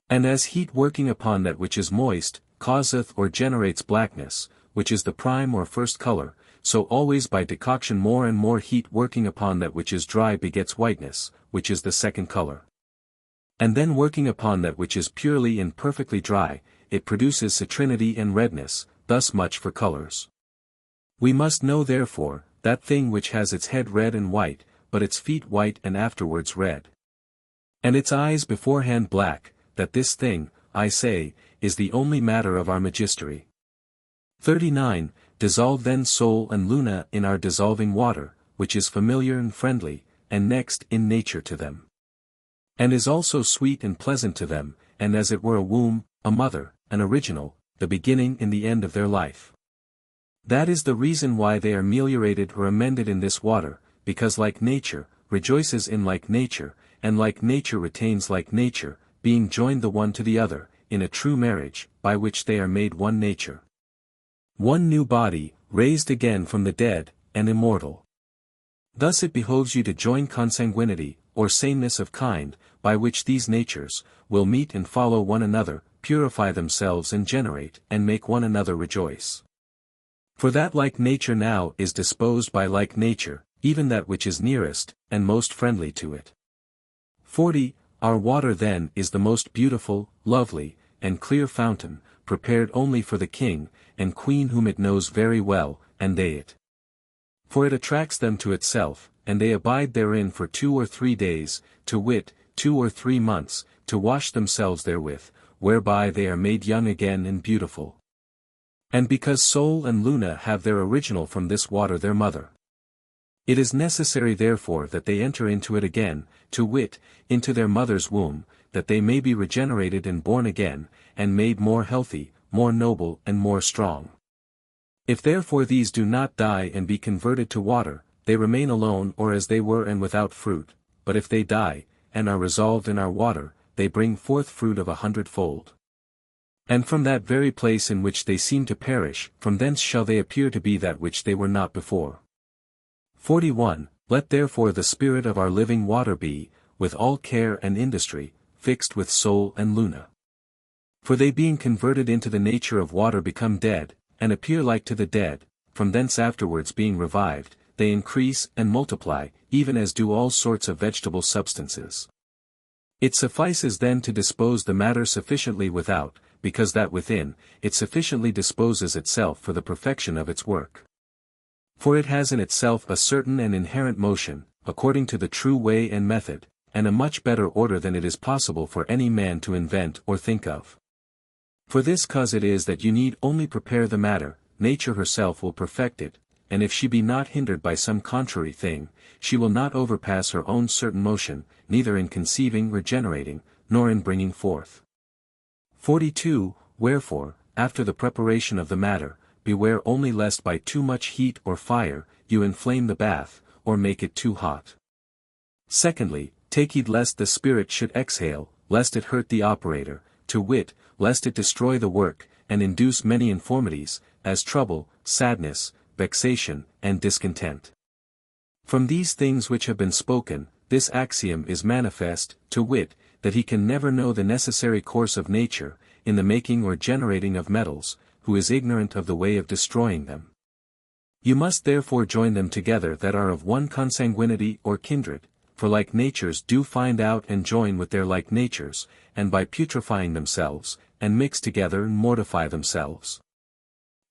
And as heat working upon that which is moist, causeth or generates blackness, which is the prime or first color, so always by decoction more and more heat working upon that which is dry begets whiteness, which is the second color. And then working upon that which is purely and perfectly dry, it produces citrinity and redness, thus much for colors. We must know therefore, that thing which has its head red and white, but its feet white and afterwards red. And its eyes beforehand black, that this thing, I say, is the only matter of our magistery. 39. Dissolve then Sol and Luna in our dissolving water, which is familiar and friendly, and next in nature to them. And is also sweet and pleasant to them, and as it were a womb, a mother, an original, the beginning and the end of their life. That is the reason why they are meliorated or amended in this water, because like nature, rejoices in like nature, and like nature retains like nature, being joined the one to the other, in a true marriage, by which they are made one nature. One new body, raised again from the dead, and immortal. Thus it behoves you to join consanguinity, or sameness of kind, by which these natures, will meet and follow one another, purify themselves and generate, and make one another rejoice. For that like nature now is disposed by like nature, even that which is nearest, and most friendly to it. 40. Our water then is the most beautiful, lovely, and clear fountain, prepared only for the king, and queen whom it knows very well, and they it. For it attracts them to itself, and they abide therein for 2 or 3 days, to wit, 2 or 3 months, to wash themselves therewith, whereby they are made young again and beautiful. And because Sol and Luna have their original from this water their mother. It is necessary therefore that they enter into it again, to wit, into their mother's womb, that they may be regenerated and born again, and made more healthy, more noble and more strong. If therefore these do not die and be converted to water, they remain alone or as they were and without fruit, but if they die, and are resolved in our water, they bring forth fruit of 100-fold. And from that very place in which they seem to perish, from thence shall they appear to be that which they were not before. 41. Let therefore the spirit of our living water be, with all care and industry, fixed with Sol and Luna. For they being converted into the nature of water become dead, and appear like to the dead, from thence afterwards being revived, they increase and multiply, even as do all sorts of vegetable substances. It suffices then to dispose the matter sufficiently without, because that within, it sufficiently disposes itself for the perfection of its work. For it has in itself a certain and inherent motion, according to the true way and method, and a much better order than it is possible for any man to invent or think of. For this cause it is that you need only prepare the matter, nature herself will perfect it, and if she be not hindered by some contrary thing, she will not overpass her own certain motion, neither in conceiving or generating, nor in bringing forth. 42. Wherefore, after the preparation of the matter, beware only lest by too much heat or fire, you inflame the bath, or make it too hot. Secondly, take heed lest the spirit should exhale, lest it hurt the operator, to wit, lest it destroy the work, and induce many infirmities, as trouble, sadness, vexation, and discontent. From these things which have been spoken, this axiom is manifest, to wit, that he can never know the necessary course of nature, in the making or generating of metals, who is ignorant of the way of destroying them. You must therefore join them together that are of one consanguinity or kindred, for like natures do find out and join with their like natures, and by putrefying themselves, and mix together and mortify themselves.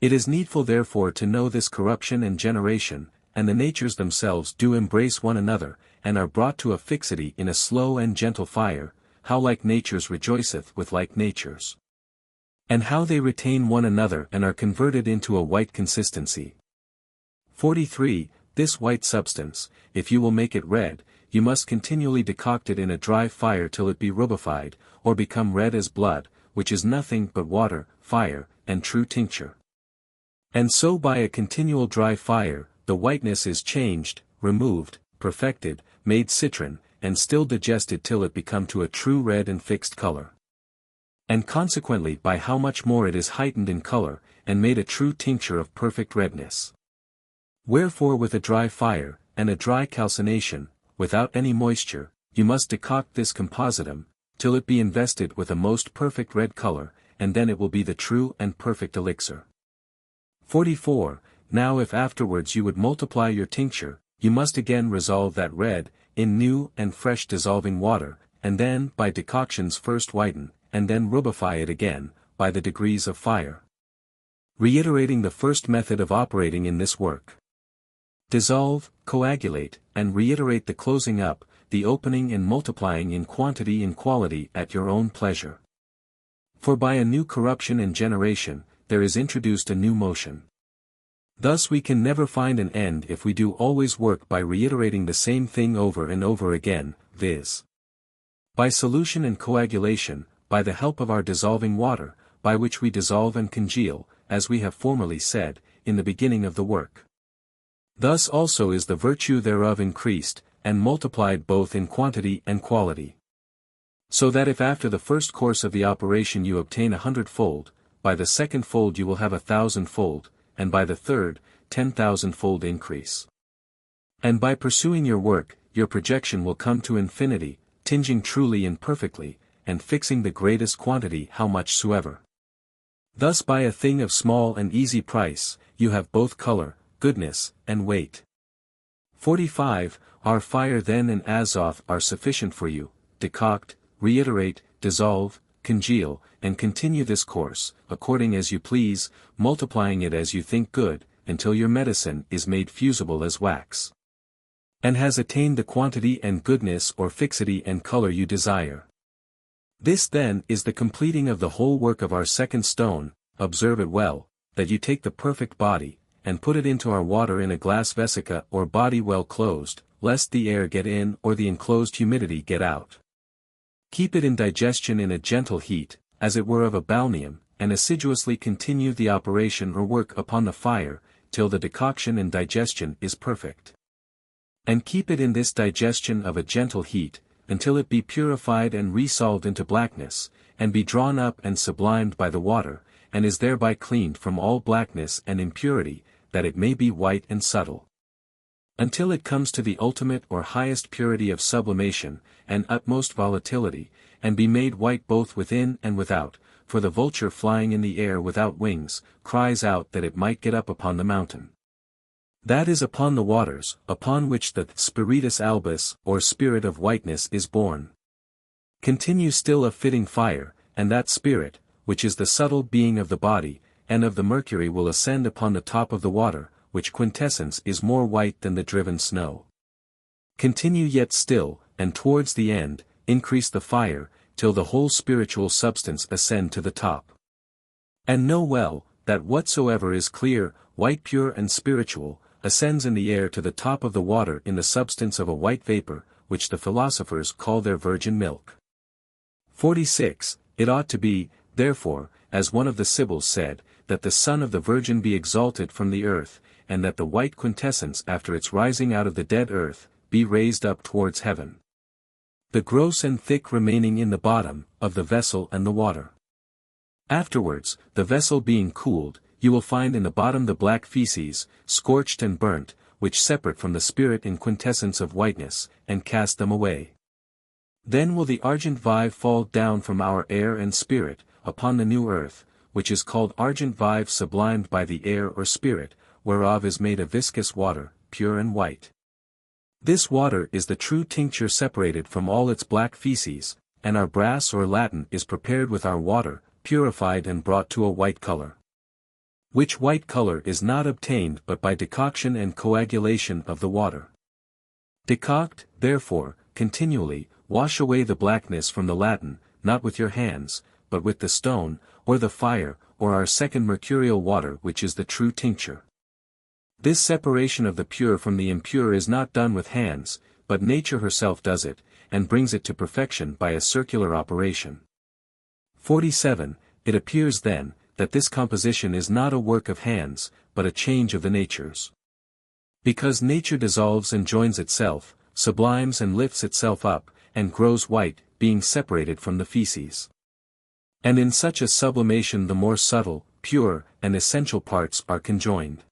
It is needful therefore to know this corruption and generation, and the natures themselves do embrace one another, and are brought to a fixity in a slow and gentle fire, how like natures rejoiceth with like natures. And how they retain one another and are converted into a white consistency. 43. This white substance, if you will make it red, you must continually decoct it in a dry fire till it be rubified, or become red as blood, which is nothing but water, fire, and true tincture. And so by a continual dry fire, the whiteness is changed, removed, perfected, made citron, and still digested till it become to a true red and fixed color. And consequently by how much more it is heightened in color, and made a true tincture of perfect redness. Wherefore with a dry fire, and a dry calcination, without any moisture, you must decoct this compositum, till it be invested with a most perfect red color, and then it will be the true and perfect elixir. 44. Now if afterwards you would multiply your tincture, you must again resolve that red, in new and fresh dissolving water, and then by decoctions first whiten, and then rubify it again, by the degrees of fire. Reiterating the first method of operating in this work. Dissolve, coagulate, and reiterate the closing up, the opening and multiplying in quantity and quality at your own pleasure. For by a new corruption and generation, there is introduced a new motion. Thus we can never find an end if we do always work by reiterating the same thing over and over again, viz. By solution and coagulation, by the help of our dissolving water, by which we dissolve and congeal, as we have formerly said, in the beginning of the work. Thus also is the virtue thereof increased, and multiplied both in quantity and quality. So that if after the first course of the operation you obtain 100-fold, by the second fold you will have 1,000-fold, and by the third, 10,000-fold increase. And by pursuing your work, your projection will come to infinity, tinging truly and perfectly, and fixing the greatest quantity how much soever. Thus by a thing of small and easy price, you have both color, goodness, and weight. 45. Our fire then and azoth are sufficient for you, decoct, reiterate, dissolve, congeal, and continue this course, according as you please, multiplying it as you think good, until your medicine is made fusible as wax. And has attained the quantity and goodness or fixity and color you desire. This then is the completing of the whole work of our second stone. Observe it well, that you take the perfect body, and put it into our water in a glass vesica or body well closed, lest the air get in or the enclosed humidity get out. Keep it in digestion in a gentle heat, as it were of a balneum, and assiduously continue the operation or work upon the fire, till the decoction and digestion is perfect. And keep it in this digestion of a gentle heat, until it be purified and resolved into blackness, and be drawn up and sublimed by the water, and is thereby cleaned from all blackness and impurity, that it may be white and subtle. Until it comes to the ultimate or highest purity of sublimation, and utmost volatility, and be made white both within and without, for the vulture flying in the air without wings, cries out that it might get up upon the mountain. That is upon the waters, upon which the spiritus albus, or spirit of whiteness is born. Continue still a fitting fire, and that spirit, which is the subtle being of the body, and of the mercury will ascend upon the top of the water, which quintessence is more white than the driven snow. Continue yet still, and towards the end, increase the fire, till the whole spiritual substance ascend to the top. And know well, that whatsoever is clear, white pure and spiritual, ascends in the air to the top of the water in the substance of a white vapor, which the philosophers call their virgin milk. 46. It ought to be, therefore, as one of the Sibyls said, that the Son of the Virgin be exalted from the earth, and that the white quintessence after its rising out of the dead earth, be raised up towards heaven. The gross and thick remaining in the bottom, of the vessel and the water. Afterwards, the vessel being cooled, you will find in the bottom the black feces, scorched and burnt, which separate from the spirit in quintessence of whiteness, and cast them away. Then will the argent vive fall down from our air and spirit, upon the new earth, which is called argent vive sublimed by the air or spirit, whereof is made a viscous water, pure and white. This water is the true tincture separated from all its black feces, and our brass or latten is prepared with our water, purified and brought to a white color. Which white color is not obtained but by decoction and coagulation of the water. Decoct, therefore, continually, wash away the blackness from the latten, not with your hands, but with the stone, or the fire, or our second mercurial water which is the true tincture. This separation of the pure from the impure is not done with hands, but nature herself does it, and brings it to perfection by a circular operation. 47. It appears then, that this composition is not a work of hands, but a change of the natures. Because nature dissolves and joins itself, sublimes and lifts itself up, and grows white, being separated from the feces. And in such a sublimation the more subtle, pure, and essential parts are conjoined.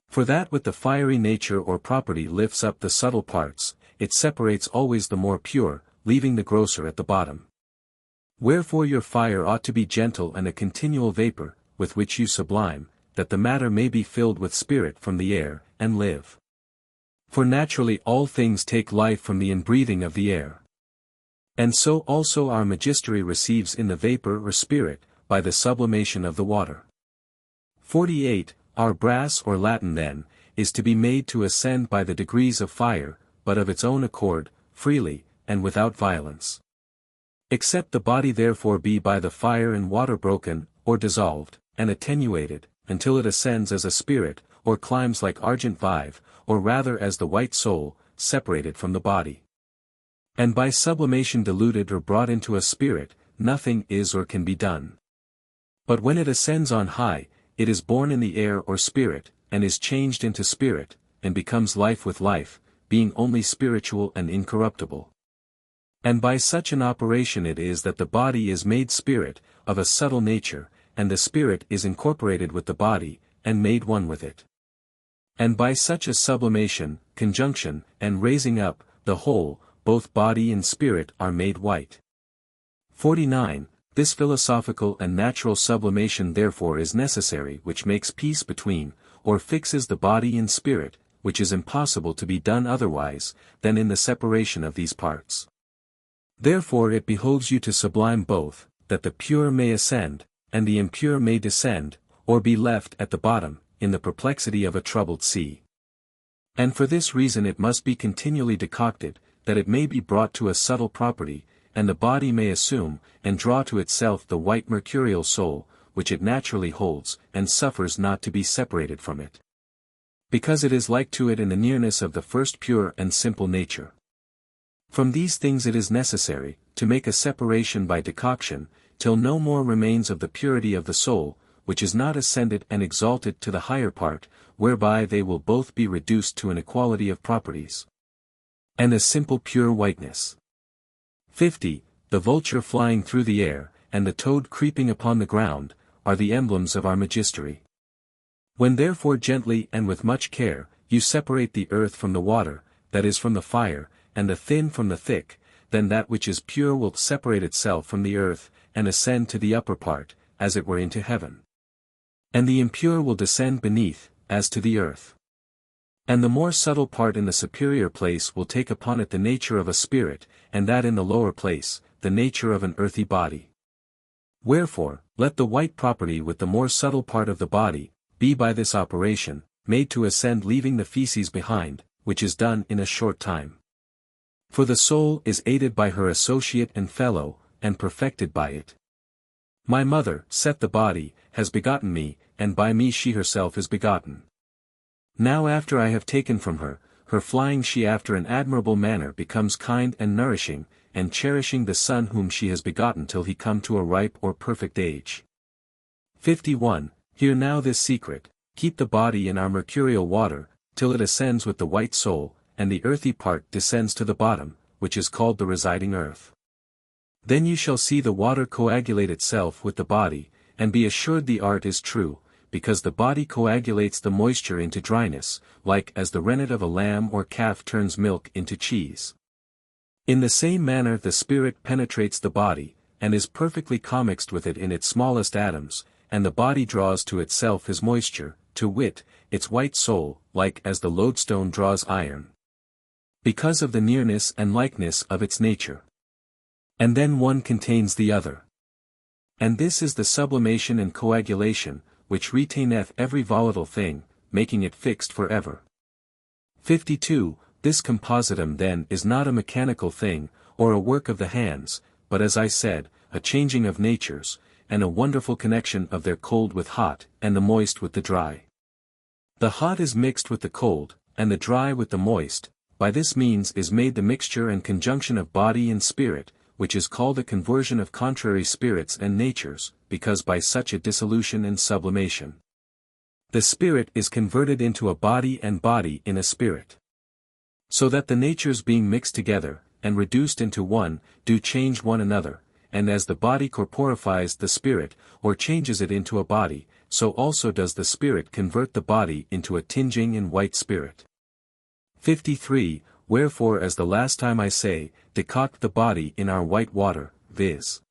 For that with the fiery nature or property lifts up the subtle parts, it separates always the more pure, leaving the grosser at the bottom. Wherefore your fire ought to be gentle and a continual vapor, with which you sublime, that the matter may be filled with spirit from the air, and live. For naturally all things take life from the inbreathing of the air. And so also our magistery receives in the vapor or spirit, by the sublimation of the water. 48. Our brass or latten then, is to be made to ascend by the degrees of fire, but of its own accord, freely, and without violence. Except the body therefore be by the fire and water broken, or dissolved, and attenuated, until it ascends as a spirit, or climbs like argent vive, or rather as the white soul, separated from the body. And by sublimation diluted or brought into a spirit, nothing is or can be done. But when it ascends on high, it is born in the air or spirit, and is changed into spirit, and becomes life with life, being only spiritual and incorruptible. And by such an operation it is that the body is made spirit, of a subtle nature, and the spirit is incorporated with the body, and made one with it. And by such a sublimation, conjunction, and raising up, the whole, both body and spirit are made white. 49. This philosophical and natural sublimation therefore is necessary which makes peace between, or fixes the body and spirit, which is impossible to be done otherwise, than in the separation of these parts. Therefore it behoves you to sublime both, that the pure may ascend, and the impure may descend, or be left at the bottom, in the perplexity of a troubled sea. And for this reason it must be continually decocted, that it may be brought to a subtle property, and the body may assume, and draw to itself the white mercurial soul, which it naturally holds, and suffers not to be separated from it. Because it is like to it in the nearness of the first pure and simple nature. From these things it is necessary, to make a separation by decoction, till no more remains of the purity of the soul, which is not ascended and exalted to the higher part, whereby they will both be reduced to an equality of properties. And a simple pure whiteness. 50. The vulture flying through the air, and the toad creeping upon the ground, are the emblems of our magistery. When therefore gently and with much care, you separate the earth from the water, that is from the fire, and the thin from the thick, then that which is pure will separate itself from the earth, and ascend to the upper part, as it were into heaven. And the impure will descend beneath, as to the earth. And the more subtle part in the superior place will take upon it the nature of a spirit, and that in the lower place, the nature of an earthy body. Wherefore, Let the white property with the more subtle part of the body, be by this operation, made to ascend leaving the feces behind, which is done in a short time. For the soul is aided by her associate and fellow, and perfected by it. My mother, Set the body, has begotten me, and by me she herself is begotten. Now after I have taken from her, her flying she after an admirable manner becomes kind and nourishing, and cherishing the son whom she has begotten till he come to a ripe or perfect age. 51. Hear now this secret, keep the body in our mercurial water, till it ascends with the white soul, and the earthy part descends to the bottom, which is called the residing earth. Then you shall see the water coagulate itself with the body, and be assured the art is true, because the body coagulates the moisture into dryness, like as the rennet of a lamb or calf turns milk into cheese. In the same manner the spirit penetrates the body, and is perfectly commixed with it in its smallest atoms, and the body draws to itself his moisture, to wit, its white soul, like as the lodestone draws iron. Because of the nearness and likeness of its nature. And then one contains the other. And this is the sublimation and coagulation, which retaineth every volatile thing, making it fixed for ever. 52. This compositum then is not a mechanical thing, or a work of the hands, but as I said, a changing of natures, and a wonderful connection of their cold with hot, and the moist with the dry. The hot is mixed with the cold, and the dry with the moist, by this means is made the mixture and conjunction of body and spirit, which is called a conversion of contrary spirits and natures, because by such a dissolution and sublimation, the spirit is converted into a body and body in a spirit. So that the natures being mixed together, and reduced into one, do change one another, and as the body corporifies the spirit, or changes it into a body, so also does the spirit convert the body into a tinging and white spirit. 53. Wherefore as the last time I say, decoct the body in our white water, viz.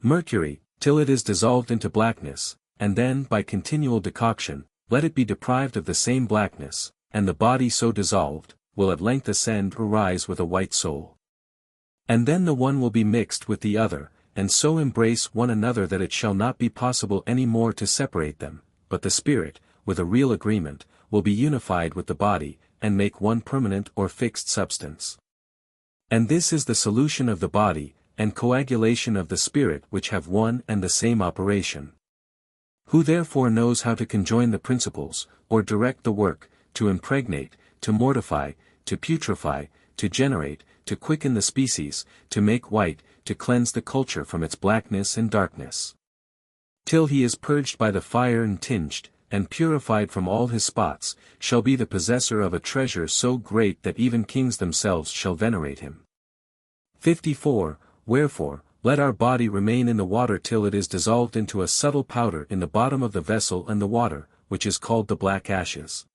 mercury, till it is dissolved into blackness, and then by continual decoction, let it be deprived of the same blackness, and the body so dissolved, will at length ascend or rise with a white soul. And then the one will be mixed with the other, and so embrace one another that it shall not be possible any more to separate them, but the spirit, with a real agreement, will be unified with the body, and make one permanent or fixed substance. And this is the solution of the body, and coagulation of the spirit which have one and the same operation. Who therefore knows how to conjoin the principles, or direct the work, to impregnate, to mortify, to putrefy, to generate, to quicken the species, to make white, to cleanse the culture from its blackness and darkness, till he is purged by the fire and tinged, and purified from all his spots, shall be the possessor of a treasure so great that even kings themselves shall venerate him. 54. Wherefore, let our body remain in the water till it is dissolved into a subtle powder in the bottom of the vessel and the water, which is called the black ashes.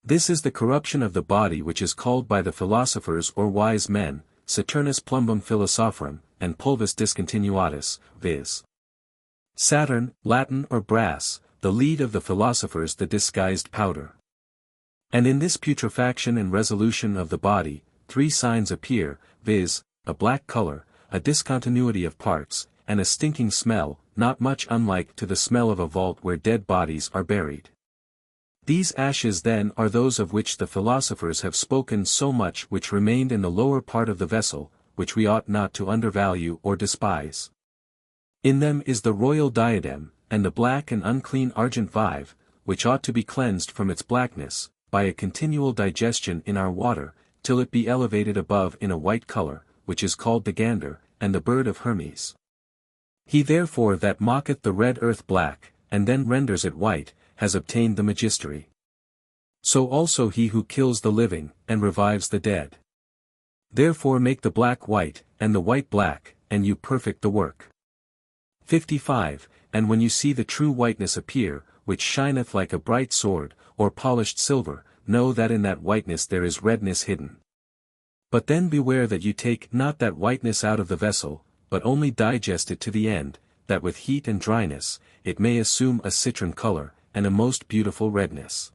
This is the corruption of the body which is called by the philosophers or wise men, Saturnus plumbum philosophorum, and pulvis discontinuatus, viz. Saturn, Latin or brass, the lead of the philosophers the disguised powder. And in this putrefaction and resolution of the body, three signs appear, viz., a black color, a discontinuity of parts, and a stinking smell, not much unlike to the smell of a vault where dead bodies are buried. These ashes then are those of which the philosophers have spoken so much which remained in the lower part of the vessel, which we ought not to undervalue or despise. In them is the royal diadem, and the black and unclean argent vive, which ought to be cleansed from its blackness, by a continual digestion in our water, till it be elevated above in a white color, which is called the gander, and the bird of Hermes. He therefore that mocketh the red earth black, and then renders it white, has obtained the magistery. So also he who kills the living, and revives the dead. Therefore make the black white, and the white black, and you perfect the work. 55. And when you see the true whiteness appear, which shineth like a bright sword, or polished silver, know that in that whiteness there is redness hidden. But then beware that you take not that whiteness out of the vessel, but only digest it to the end, that with heat and dryness, it may assume a citron color, and a most beautiful redness.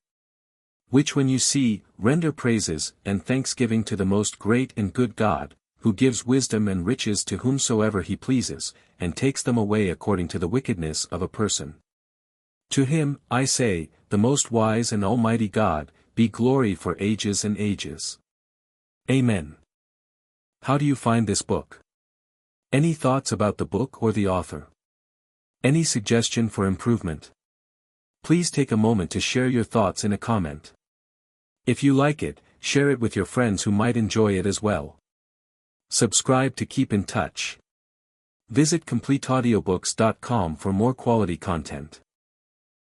Which when you see, render praises and thanksgiving to the most great and good God, who gives wisdom and riches to whomsoever he pleases, and takes them away according to the wickedness of a person. To him, I say, the most wise and almighty God, be glory for ages and ages. Amen. How do you find this book? Any thoughts about the book or the author? Any suggestion for improvement? Please take a moment to share your thoughts in a comment. If you like it, share it with your friends who might enjoy it as well. Subscribe to keep in touch. Visit CompleteAudiobooks.com for more quality content.